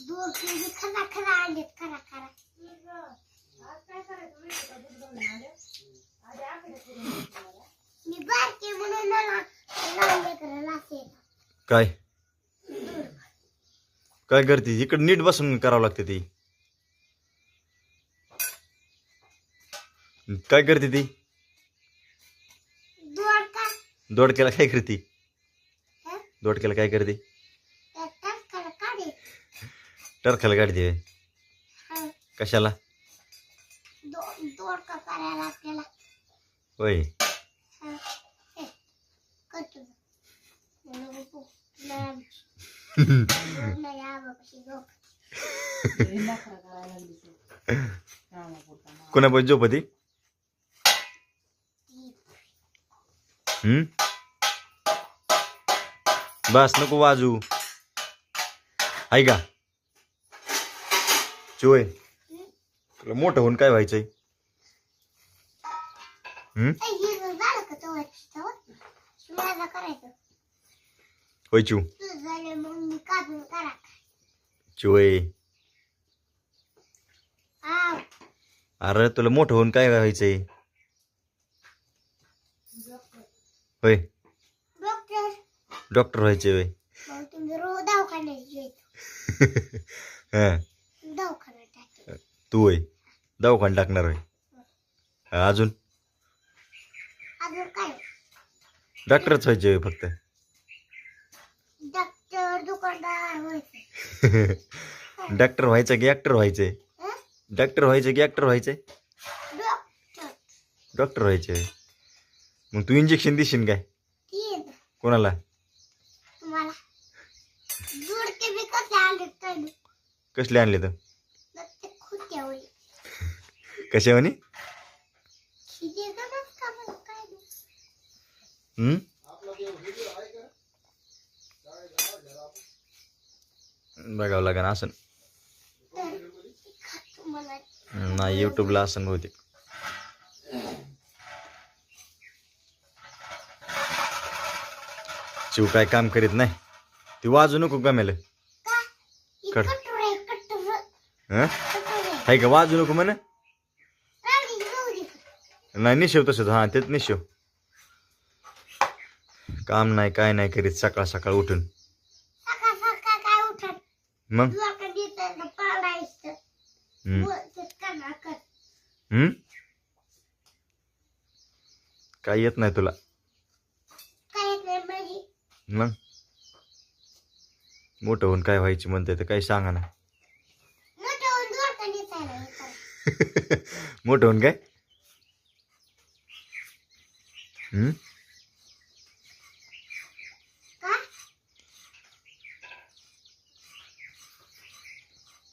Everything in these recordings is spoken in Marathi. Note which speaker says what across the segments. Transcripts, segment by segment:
Speaker 1: दूर केली खरा खरा आणलेत खरा खरा मी बारके म्हणून मला लावले करायला असेल
Speaker 2: काय काय करते इकडे नीट बसून करावं लागते ती काय करते ती
Speaker 1: दोडका
Speaker 2: दोडक्याला काय करते दोडक्याला काय करते
Speaker 1: टरखला काढे
Speaker 2: टरखाला काढते कशाला
Speaker 1: दोडका करायला आपल्याला
Speaker 2: होय
Speaker 1: करतो
Speaker 2: कोणा पण झोपती बस नको वाजू आहे का चोय तुला मोठं होऊन काय व्हायचंय होय चू चोय अरे तुला मोठं होऊन काय व्हायचंय होय डॉक्टर व्हायचे होय तू होय दवाखाना टाकणार होय अजून डॉक्टरच व्हायचे होय फक्त डॉक्टर व्हायचं की ऍक्टर व्हायचे डॉक्टर व्हायचं की ऍक्टर व्हायचे डॉक्टर व्हायचे मग तू इंजेक्शन देशील काय कोणाला कसले आणले तर कशा म्हणे बघावं लागेल असं नाही युट्यूबला असं बहुतेक शिव काय काम करीत नाही ती वाजू नको गमेल आहे का वाजू नको म्हण नाही निशेव तसंच हा तेच निशेव काम नाही काय नाही करीत सकाळ सकाळ उठून मग काय येत नाही तुला मग मोठं होऊन काय व्हायची म्हणते तर काही सांगा ना मोठं होऊन काय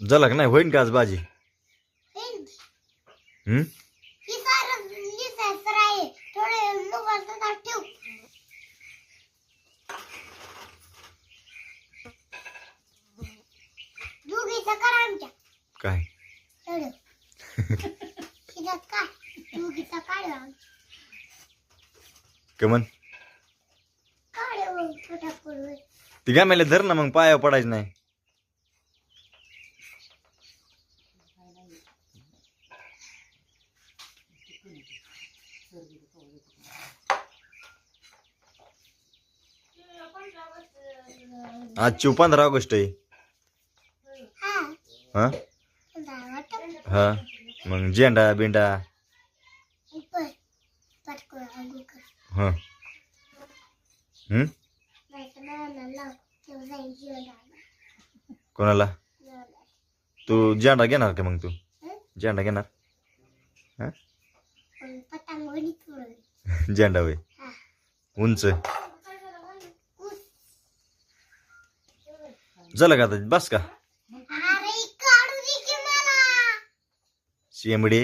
Speaker 2: झाला का नाही होईन का आज बाजी काय कमन ती गामेला धर ना मग पाया पडायचं नाही आज 15 ऑगस्ट आहे हा हा मग झेंडा बिंडा हा कोणाला तू झेंडा घेणार का मग तू झेंडा घेणार हा झेंडा होय उंच झालं का आता बस का शेंबडी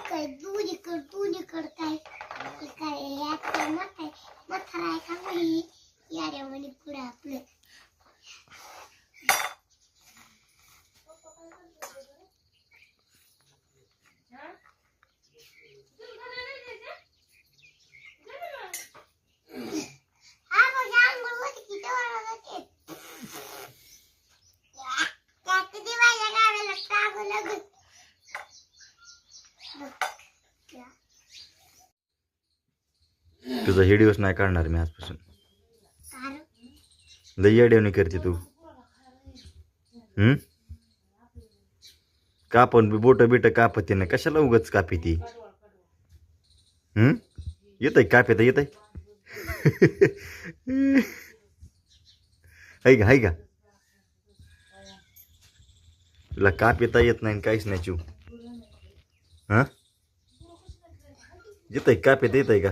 Speaker 1: काय दूध कर काय काय खराय का म्हणे याड्या म्हणे पुढे आपलं हा बघ आंघोळ होती की तेवढं होते त्यात दिवाळीच्या गावाला टाकू लागत
Speaker 2: तुझा हे दिवस नाही काढणार मी आजपासून.
Speaker 1: कारण
Speaker 2: लई अडवणी करते तू. कापण बोट बिट कापते ना कशाला उगच कापी ती. येत काप्यात येत आहे का तुला काप येता येत नाही काहीच नाही चिव. हा येत काप येत आहे का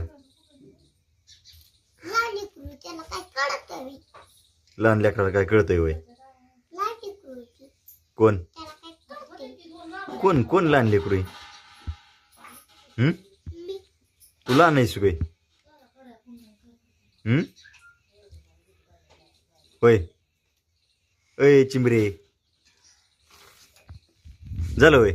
Speaker 1: लाली करू त्याला काय कळत नाही
Speaker 2: लहान लेकराला काय कळतंय वय.
Speaker 1: लाली करू
Speaker 2: कोण
Speaker 1: त्याला काय कळते
Speaker 2: कोण लहान लेकरू
Speaker 1: मी
Speaker 2: तू लहान नाहीस काय होय अय चिंबरे झालं होय.